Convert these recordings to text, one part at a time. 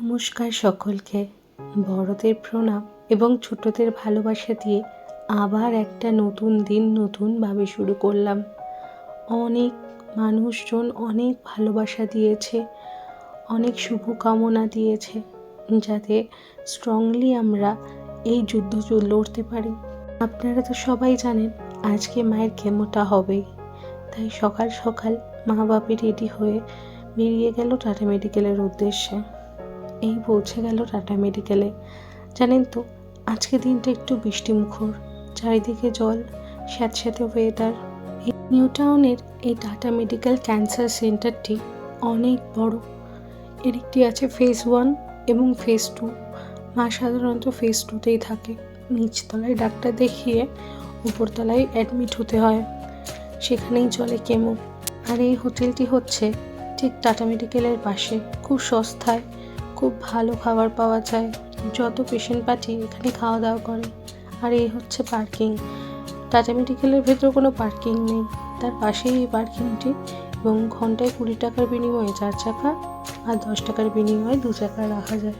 নমস্কার সকলকে। বড়দের প্রণাম এবং ছোটদের ভালোবাসা দিয়ে আবার একটা নতুন দিন নতুনভাবে শুরু করলাম। অনেক মানুষজন অনেক ভালোবাসা দিয়েছে, অনেক শুভকামনা দিয়েছে, যাতে স্ট্রংলি আমরা এই যুদ্ধ লড়তে পারি। আপনারা তো সবাই জানেন আজকে মায়ের কেমোটা হবেই, তাই সকাল সকাল মা বাপি রেডি হয়ে বেরিয়ে গেল টাটা মেডিকেলের উদ্দেশ্যে। এই পৌঁছে গেল টাটা মেডিকেলে। জানেন তো আজকে দিনটা একটু বৃষ্টিমুখর, চারিদিকে জল, স্যাঁতস্যাঁতে ওয়েদার। এই নিউ টাউনের এই টাটা মেডিকেল ক্যান্সার সেন্টারটি অনেক বড়। এর একটি আছে ফেজ 1 এবং ফেজ 2। মা সাধারণত ফেজ 2তেই থাকে। নিচতলায় ডাক্তার দেখিয়ে উপরতলায় অ্যাডমিট হতে হয়, সেখানেই চলে কেমো। আর এই হোটেলটি হচ্ছে ঠিক টাটা মেডিকেলের পাশে। খুব সস্তায় খুব ভালো খাবার পাওয়া যায়। যত পেশেন্ট পার্টি এখানে খাওয়া দাওয়া করে। আর এই হচ্ছে পার্কিং। টাটা মেডিকেলের ভেতরে কোনো পার্কিং নেই, তার পাশেই এই পার্কিংটি, এবং ঘন্টায় 20 টাকার বিনিময়ে 4 চাকা আর 10 টাকার বিনিময়ে 2 চাকা রাখা যায়।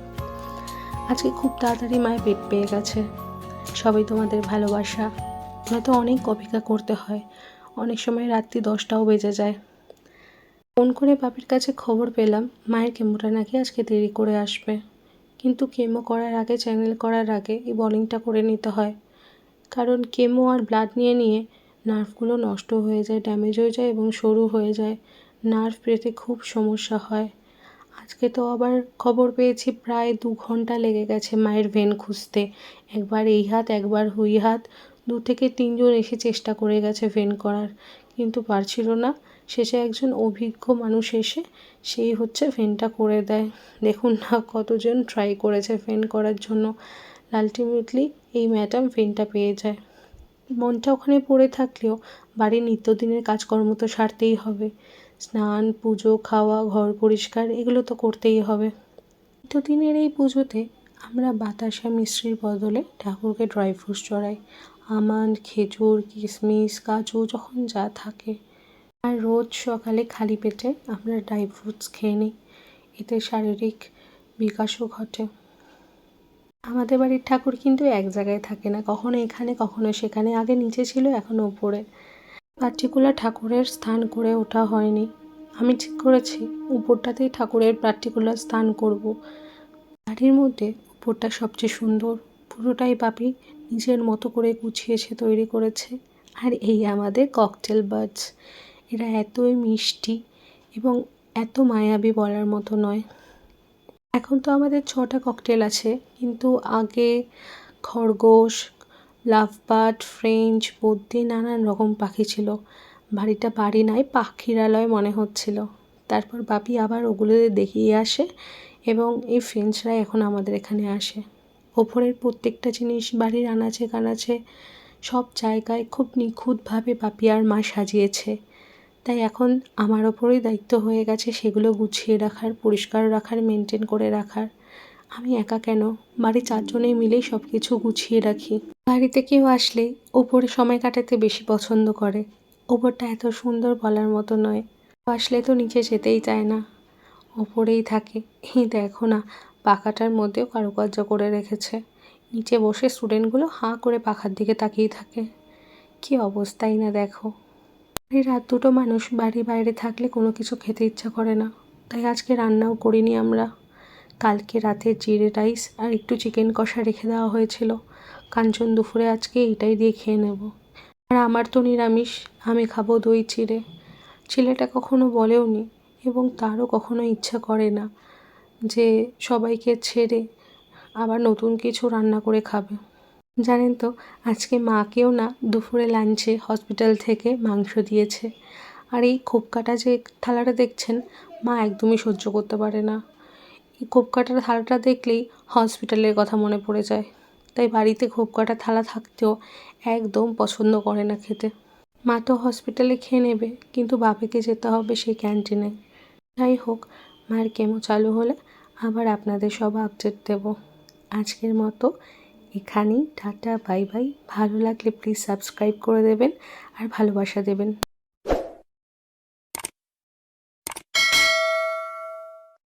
আজকে খুব তাড়াতাড়ি মায়ের পেট পেয়ে গেছে। সবাই তোমাদের ভালোবাসা। নয়তো অনেক অপেক্ষা করতে হয়, অনেক সময় রাত্রি 10টাও বেজে যায়। ফোন করে বাপির কাছে খবর পেলাম মায়ের কেমোটা নাকি আজকে দেরি করে আসবে, কিন্তু কেমো করার আগে, চ্যানেল করার আগে এই বলিংটা করে নিতে হয়। কারণ কেমো আর ব্লাড নিয়ে নিয়ে নার্ভগুলো নষ্ট হয়ে যায়, ড্যামেজ হয়ে যায় এবং সরু হয়ে যায়। নার্ভ পেতে খুব সমস্যা হয়। আজকে তো আবার খবর পেয়েছি প্রায় 2 ঘন্টা লেগে গেছে মায়ের ভেন খুঁজতে। একবার এই হাত একবার ওই হাত, 2 থেকে 3 জন এসে চেষ্টা করে গেছে ভেন করার, কিন্তু পারছিল না। শেষে একজন অভিজ্ঞ মানুষ এসে সেই হচ্ছে ভেনটা করে দেয়। দেখুন না কতজন ট্রাই করেছে ভেন করার জন্য। আলটিমেটলি এই ম্যাডাম ভেনটা পেয়ে যায়। মনটা ওখানে পড়ে থাকলেও বাড়ির নিত্যদিনের কাজকর্ম তো সারতেই হবে। স্নান, পুজো, খাওয়া, ঘর পরিষ্কার, এগুলো তো করতেই হবে। নিত্যদিনের এই পুজোতে আমরা বাতাসা মিষ্টির বদলে ঠাকুরকে ড্রাই ফ্রুটস চড়াই। আমন্ড, খেজুর, কিশমিশ, কাজু যখন যা থাকে। আর রোজ সকালে খালি পেটে আমরা ড্রাই ফ্রুটস খেয়ে নিই, এতে শারীরিক বিকাশও ঘটে। আমাদের বাড়ির ঠাকুর কিন্তু এক জায়গায় থাকে না, কখনো এখানে কখনো সেখানে। আগে নিচে ছিল, এখন ওপরে। পার্টিকুলার ঠাকুরের স্থান করে ওঠা হয়নি। আমি ঠিক করেছি উপরটাতেই ঠাকুরের পার্টিকুলার স্থান করব। বাড়ির মধ্যে উপরটা সবচেয়ে সুন্দর, পুরোটাই বাপি নিজের মতো করে গুছিয়েছে, তৈরি করেছে। আর এই আমাদের ককটেল বার্ডস, এরা এতই মিষ্টি এবং এত মায়াবী বলার মতো নয়। এখন তো আমাদের 6টা ককটেল আছে, কিন্তু আগে খরগোশ, লাভবার্ড, ফ্রেঞ্চ, বদ্রি, নানান রকম পাখি ছিল। বাড়িটা বাড়ি নয়, পাখিরালয় মনে হচ্ছিল। তারপর বাপি আবার ওগুলো দেখিয়ে আসে এবং এই ফ্রেঞ্চরাই এখন আমাদের এখানে আসে। ওপরের প্রত্যেকটা জিনিস বাড়ির আনাচে কানাচে সব জায়গায় খুব নিখুঁতভাবে বাপি আর মা সাজিয়েছে। তাই এখন আমার ওপরেই দায়িত্ব হয়ে গেছে সেগুলো গুছিয়ে রাখার, পরিষ্কার রাখার, মেনটেন করে রাখার। আমি একা কেন, বাড়ির 4 জনেই মিলেই সব কিছু গুছিয়ে রাখি। বাড়িতে কেউ আসলেই ওপরে সময় কাটাতে বেশি পছন্দ করে। ওপরটা এত সুন্দর বলার মতো নয়। আসলে তো নিচে যেতেই চায় না, ওপরেই থাকে। এই দেখো না, পাখাটার মধ্যেও কারুকার্য করে রেখেছে। নিচে বসে স্টুডেন্টগুলো হাঁ করে পাখার দিকে তাকিয়ে থাকে। কী অবস্থাই না দেখো। এই রাত 2টো মানুষ বাড়ি বাইরে থাকলে কোনো কিছু খেতে ইচ্ছা করে না, তাই আজকে রান্নাও করিনি আমরা। কালকে রাতে জিরে রাইস আর একটু চিকেন কষা রেখে দেওয়া হয়েছিল। কাঞ্চন দুপুরে আজকে এইটাই দিয়ে খেয়ে নেব। আর আমার তো নিরামিষ, আমি খাবো দই চিড়ে। ছেলেটা কখনো বলেও নি এবং তারও কখনো ইচ্ছা করে না যে সবাইকে ছেড়ে আবার নতুন কিছু রান্না করে খাবে। জানেন তো আজকে মাকেও না দুপুরে লাঞ্চে হসপিটাল থেকে মাংস দিয়েছে। আর এই খোপ কাটা যে থালাটা দেখছেন, মা একদমই সহ্য করতে পারে না। এই খোপ কাটার থালাটা দেখলেই হসপিটালের কথা মনে পড়ে যায়। তাই বাড়িতে খোপ কাটা থালা থাকতেও একদম পছন্দ করে না খেতে। মা তো হসপিটালে খেয়ে নেবে, কিন্তু বাপিকে যেতে হবে সেই ক্যান্টিনে। যাই হোক, মায়ের কেমো চালু হলে আবার আপনাদের সব আপডেট দেব। আজকের মতো এখানেই টাটা, বাই বাই। ভালো লাগলে প্লিজ সাবস্ক্রাইব করে দেবেন আর ভালোবাসা দেবেন।